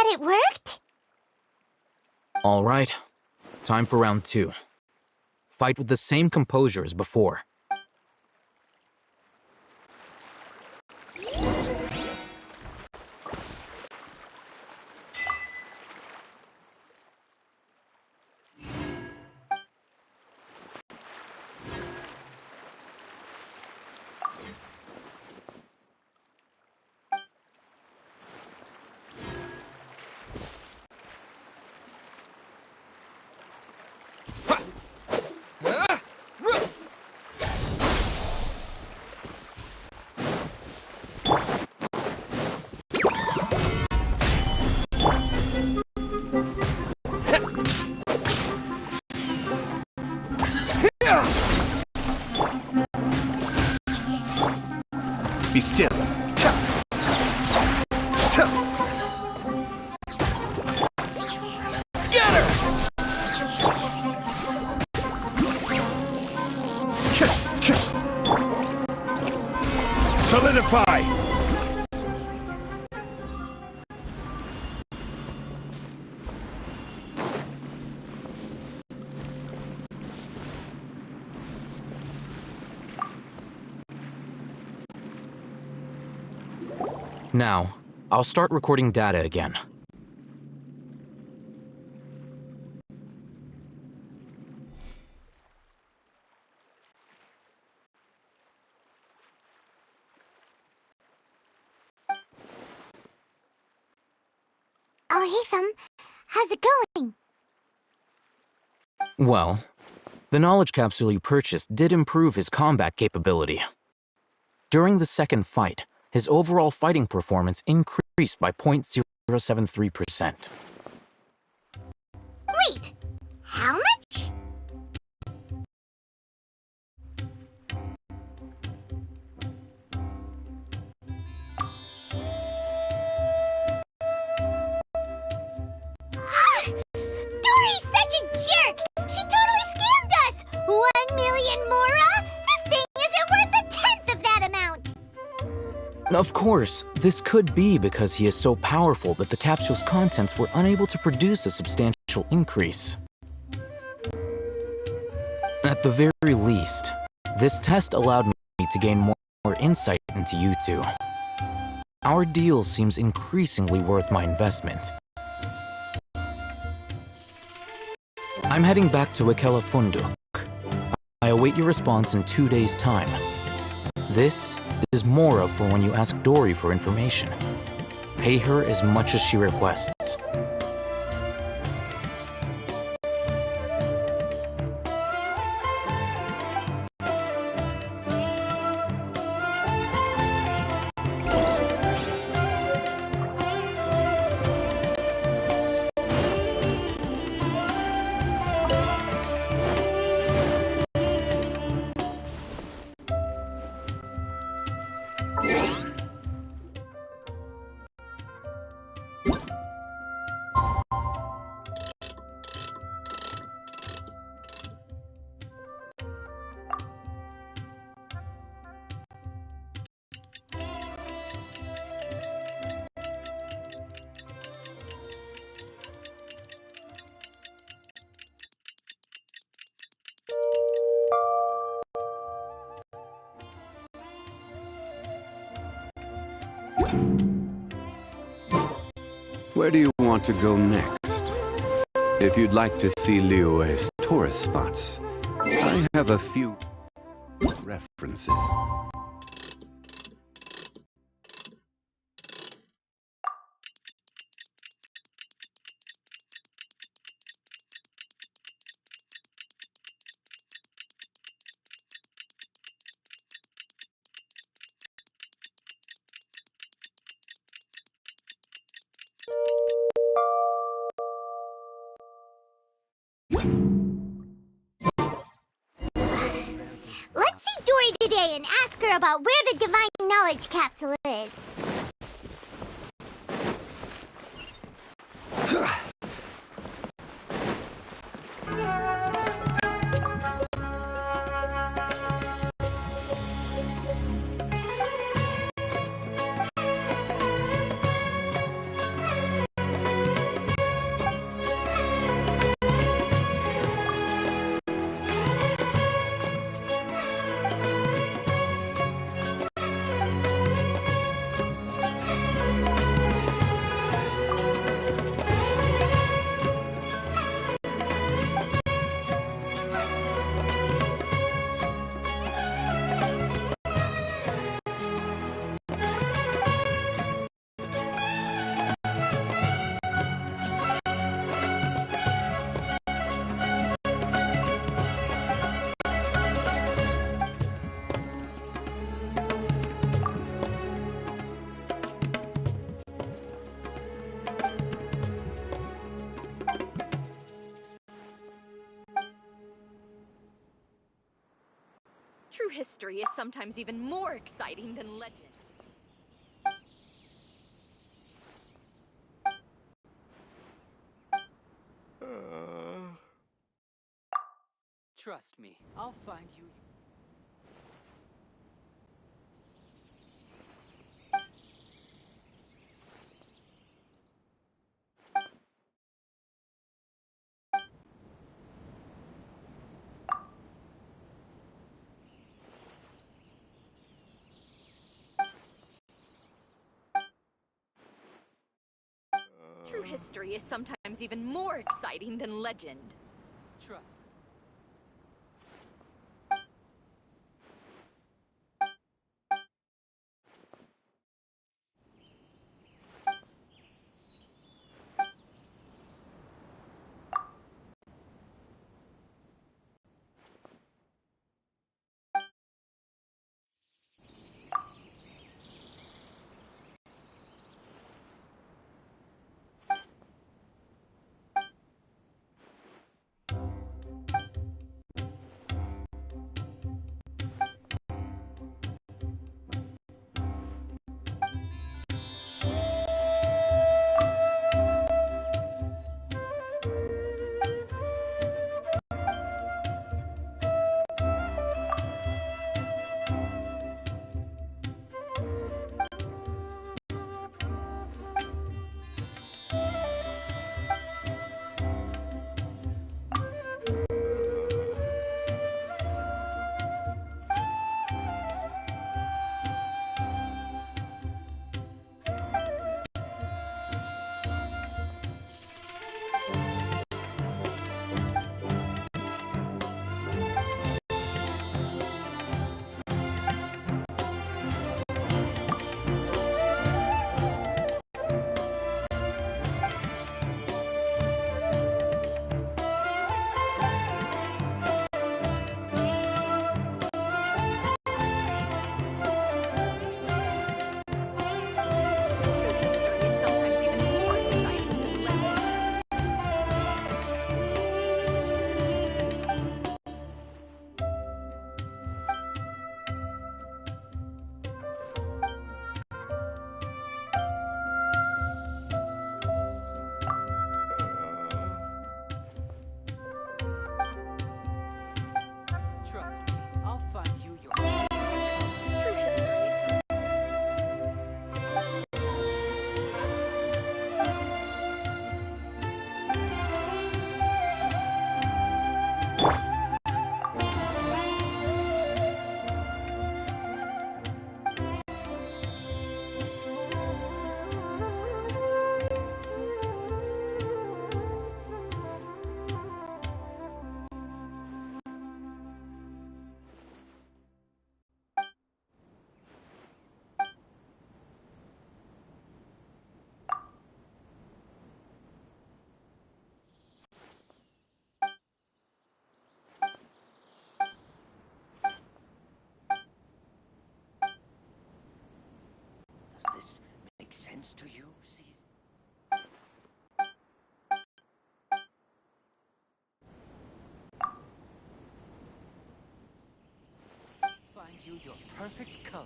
that it worked? All right. Time for round 2. Fight with the same composure as before. Be still. Scatter! Solidify! Now, I'll start recording data again. Oh, hey, how's it going? Well, the knowledge capsule you purchased did improve his combat capability. During the second fight, his overall fighting performance increased by 0.073%. Wait, how much? Dory's such a jerk! She totally scammed us! 1 million mora? This thing isn't worth a tenth of that amount! Of course, this could be because he is so powerful that the capsule's contents were unable to produce a substantial increase. At the very least, this test allowed me to gain more insight into you two. Our deal seems increasingly worth my investment. I'm heading back to Ikela Funduk. I await your response in 2 days' time. This is Mora for when you ask Dory for information. Pay her as much as she requests. Where do you want to go next? If you'd like to see Liyue's tourist spots, I have a few references. Let's see Dory today and ask her about where the Divine Knowledge Capsule is. True history is sometimes even more exciting than legend. Trust me, I'll find you. True history is sometimes even more exciting than legend. Trust me. True history is sometimes even more exciting than legend. Trust me, I'll find you your. True history is Does this make sense to you, Caesar? Find you your perfect color.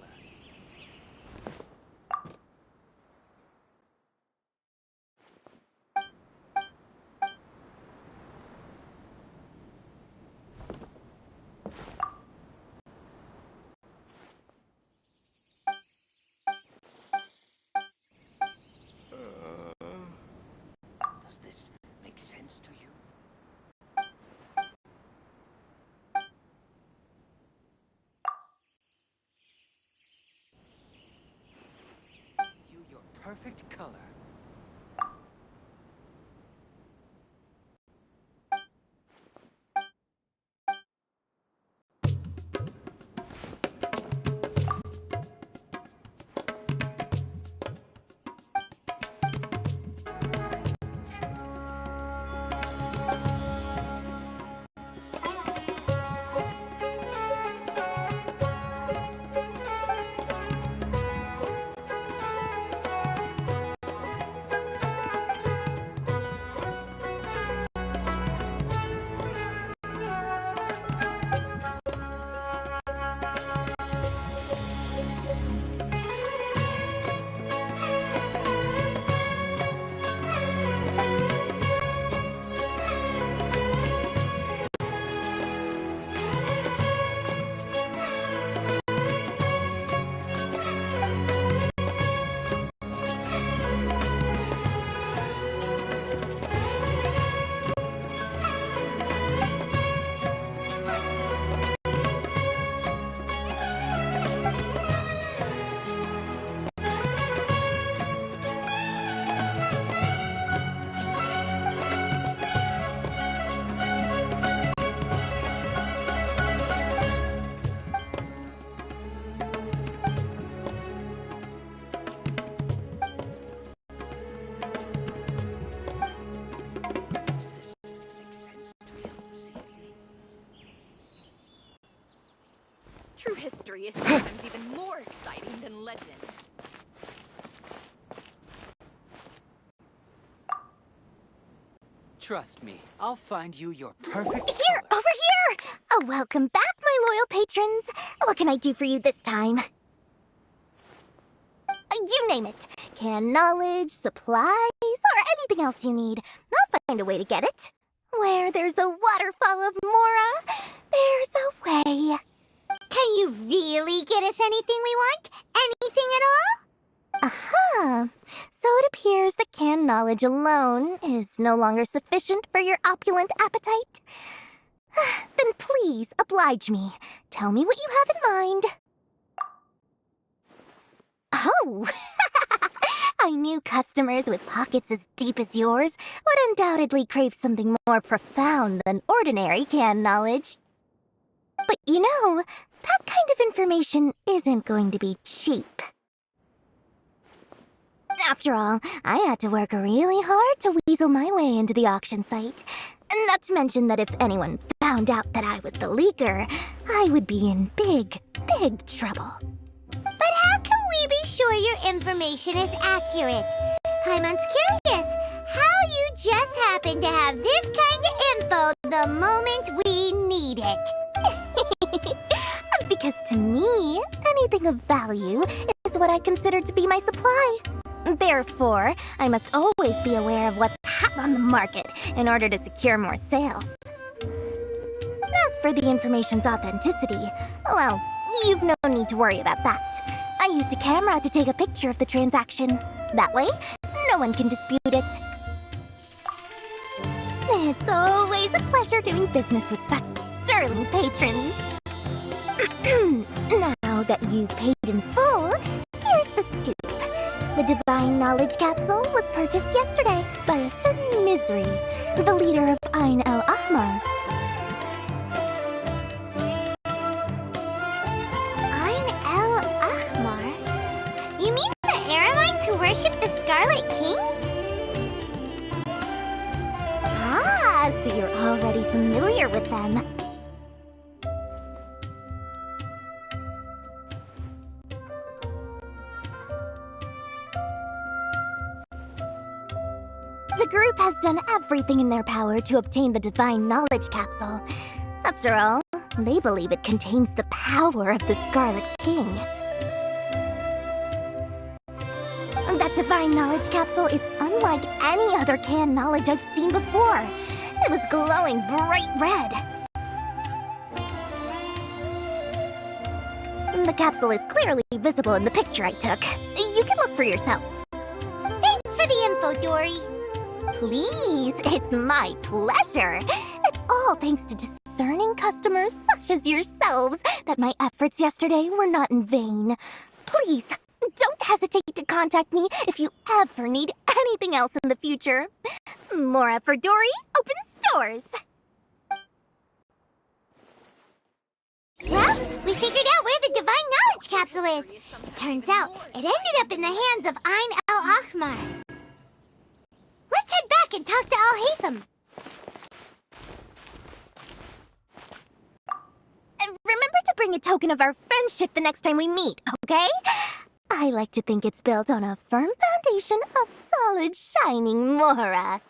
Does this make sense to you? You your perfect color. True history is sometimes even more exciting than legend. Trust me, I'll find you your perfect Here, color. over here! Oh, welcome back, my loyal patrons. What can I do for you this time? You name it. Canned knowledge, supplies, or anything else you need. I'll find a way to get it. Where there's a waterfall of Mora, there's a way. Can you really get us anything we want? Anything at all? Aha! So it appears that canned knowledge alone is no longer sufficient for your opulent appetite. Then please oblige me. Tell me what you have in mind. Oh! I knew customers with pockets as deep as yours would undoubtedly crave something more profound than ordinary canned knowledge. But you know, that kind of information isn't going to be cheap. After all, I had to work really hard to weasel my way into the auction site. Not to mention that if anyone found out that I was the leaker, I would be in big, big trouble. But how can we be sure your information is accurate? Paimon's curious how you just happen to have this kind of info the moment we need it. Because to me, anything of value is what I consider to be my supply. Therefore, I must always be aware of what's hot on the market in order to secure more sales. As for the information's authenticity, well, you've no need to worry about that. I used a camera to take a picture of the transaction. That way, no one can dispute it. It's always a pleasure doing business with such sterling patrons. Now that you've paid in full, here's the scoop. The Divine Knowledge Capsule was purchased yesterday by a certain Misery, the leader of Ain el-Ahmar. Ain el-Ahmar? You mean the Aramites who worship the Scarlet King? Ah, so you're already familiar with them. The group has done everything in their power to obtain the Divine Knowledge Capsule. After all, they believe it contains the power of the Scarlet King. That Divine Knowledge Capsule is unlike any other canned knowledge I've seen before. It was glowing bright red. The capsule is clearly visible in the picture I took. You can look for yourself. Thanks for the info, Dory. Please, it's my pleasure. It's all thanks to discerning customers such as yourselves that my efforts yesterday were not in vain. Please, don't hesitate to contact me if you ever need anything else in the future. Mora for Dory opens doors. Well, we figured out where the Divine Knowledge Capsule is. It turns out it ended up in the hands of Ain el-Ahmar. Let's head back and talk to Al-Haytham. Remember to bring a token of our friendship the next time we meet, okay? I like to think it's built on a firm foundation of solid, shining Mora.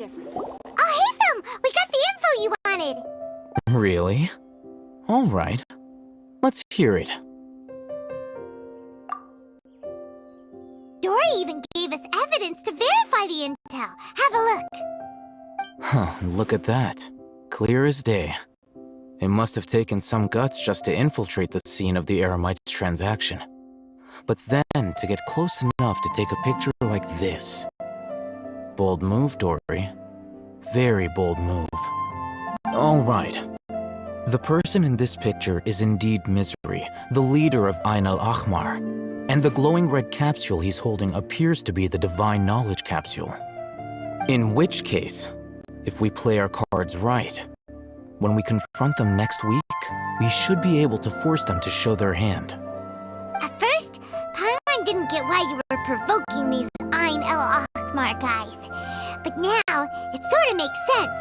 different. Oh, hey, Thumb! We got the info you wanted! Really? All right. Let's hear it. Dory even gave us evidence to verify the intel. Have a look. Huh, look at that. Clear as day. It must have taken some guts just to infiltrate the scene of the Eremites transaction. But then to get close enough to take a picture like this. Bold move, Dory. Very bold move. All right. The person in this picture is indeed Misery, the leader of Ain al-Ahmar, and the glowing red capsule he's holding appears to be the Divine Knowledge Capsule. In which case, if we play our cards right, when we confront them next week, we should be able to force them to show their hand. At first, Paimon didn't get why you were provoking these Ain al-Ahmar guys. But now, it sort of makes sense.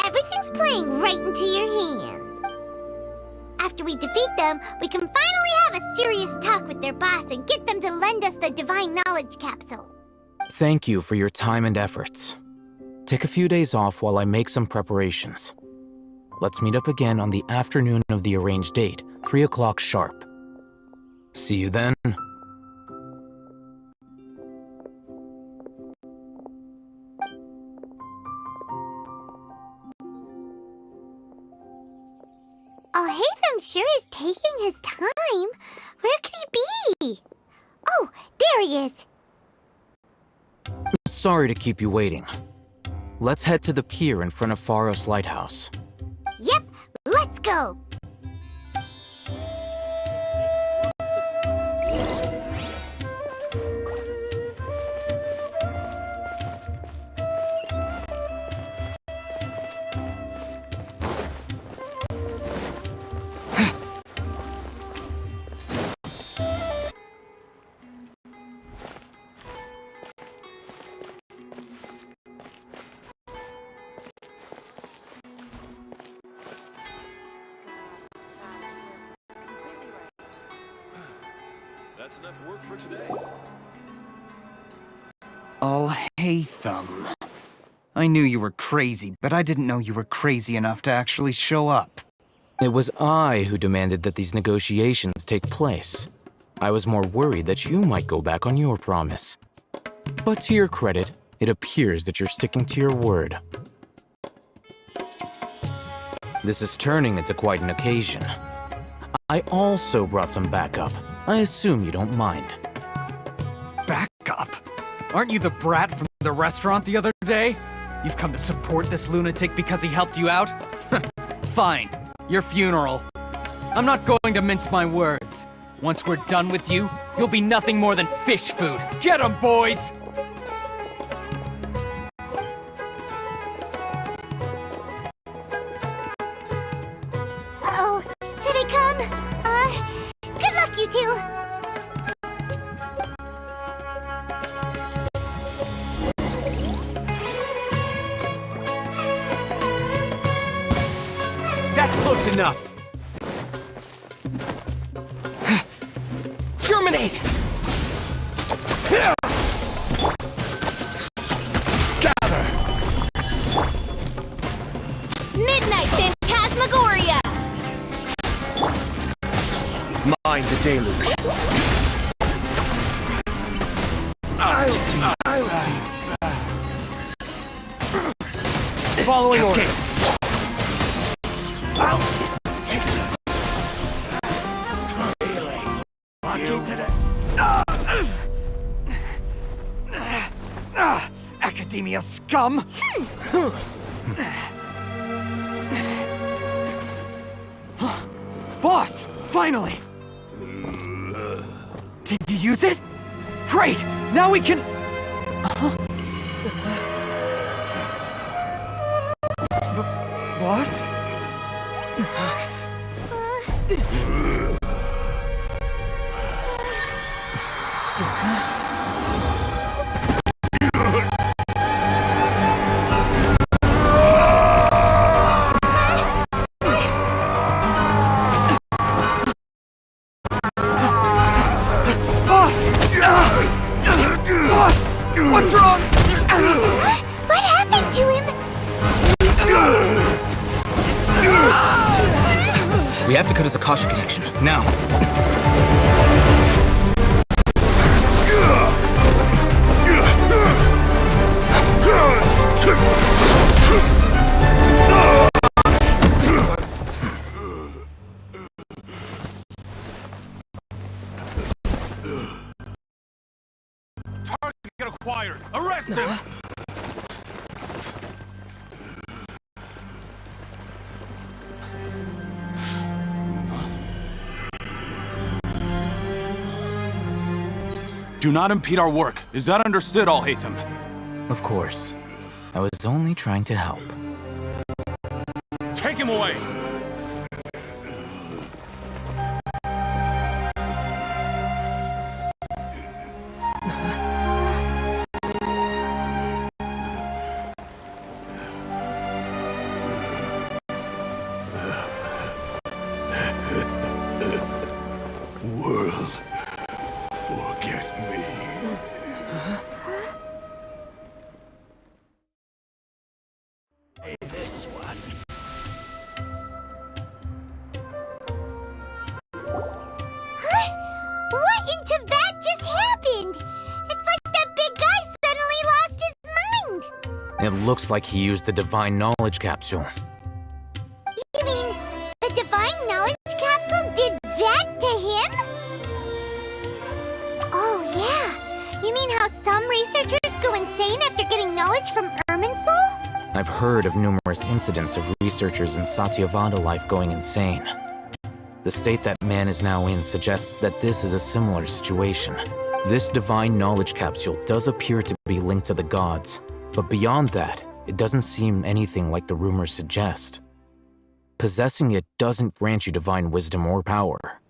Everything's playing right into your hands. After we defeat them, we can finally have a serious talk with their boss and get them to lend us the Divine Knowledge Capsule. Thank you for your time and efforts. Take a few days off while I make some preparations. Let's meet up again on the afternoon of the arranged date, 3 o'clock sharp. See you then. Oh, Hatham sure is taking his time. Where could he be? Oh, there he is. Sorry to keep you waiting. Let's head to the pier in front of Pharos Lighthouse. Yep, let's go. That's enough work for today. Oh, hey, Thumb. I knew you were crazy, but I didn't know you were crazy enough to actually show up. It was I who demanded that these negotiations take place. I was more worried that you might go back on your promise. But to your credit, it appears that you're sticking to your word. This is turning into quite an occasion. I also brought some backup. I assume you don't mind. Backup? Aren't you the brat from the restaurant the other day? You've come to support this lunatic because he helped you out? Fine. Your funeral. I'm not going to mince my words. Once we're done with you, you'll be nothing more than fish food. Get 'em, boys! Uh-oh, here they come. Good luck, you two. That's close enough! Germinate! Gather! Midnight Phantasmagoria! Mind the deluge. Following orders. Academia scum! Boss! Finally! Did you use it? Great! Now we can... Boss? What happened to him? We have to cut his Akasha connection, now. Target acquired! Arrest him! Do not impede our work. Is that understood, Al-Haytham? Of course. I was only trying to help. Take him away! World, forget me. Hey, this one. What in Tibet just happened? It's like that big guy suddenly lost his mind. It looks like he used the Divine Knowledge Capsule. You mean the Divine Knowledge Capsule did that to him? Oh, yeah. You mean how some researchers go insane after getting knowledge from Irminsul? I've heard of numerous incidents of researchers in Satyavada life going insane. The state that man is now in suggests that this is a similar situation. This Divine Knowledge Capsule does appear to be linked to the gods, but beyond that, it doesn't seem anything like the rumors suggest. Possessing it doesn't grant you divine wisdom or power.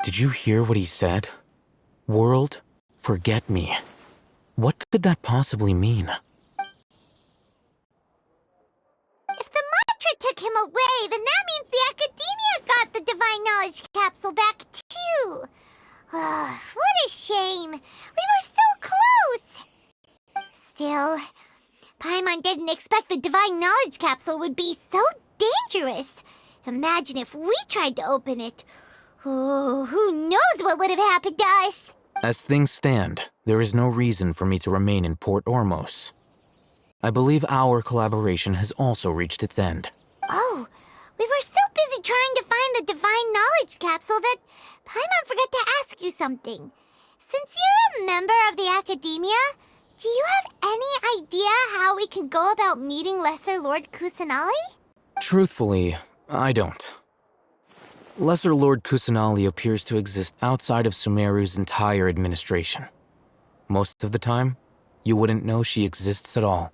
Did you hear what he said? World, forget me. What could that possibly mean? If the mantra took him away, then that means the Academia got the Divine Knowledge Capsule back too. What a shame. We were so close. Still, Paimon didn't expect the Divine Knowledge Capsule would be so dangerous. Imagine if we tried to open it. Oh, who knows what would have happened to us? As things stand, there is no reason for me to remain in Port Ormos. I believe our collaboration has also reached its end. Oh, we were so busy trying to find the Divine Knowledge Capsule that Paimon forgot to ask you something. Since you're a member of the Academia, do you have any idea how we can go about meeting Lesser Lord Kusanali? Truthfully, I don't. Lesser Lord Kusanali appears to exist outside of Sumeru's entire administration. Most of the time, you wouldn't know she exists at all.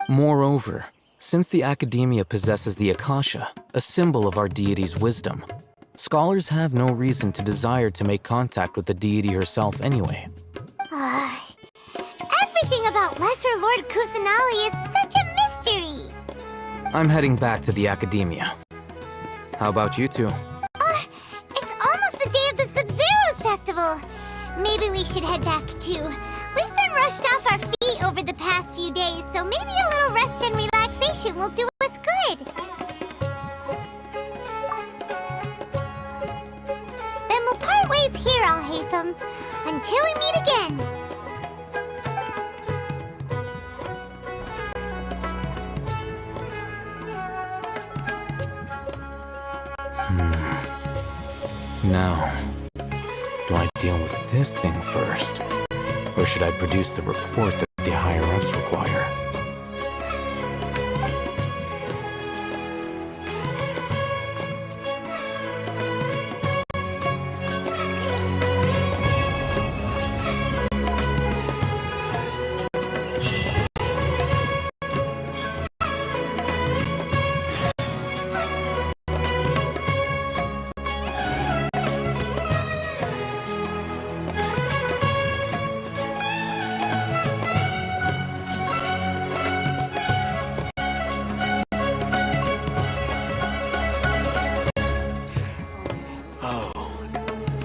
Moreover, since the Academia possesses the Akasha, a symbol of our deity's wisdom, scholars have no reason to desire to make contact with the deity herself anyway. Everything about Lesser Lord Kusanali is such a mystery! I'm heading back to the Academia. How about you two? It's almost the day of the Sub-Zeros Festival. Maybe we should head back too. We've been rushed off our feet over the past few days, so maybe a little rest and relaxation will do us good. Then we'll part ways here, Al-Haytham, until we meet again. Now, do I deal with this thing first? Or should I produce the report that the higher-ups require?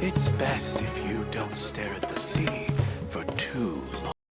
It's best if you don't stare at the sea for too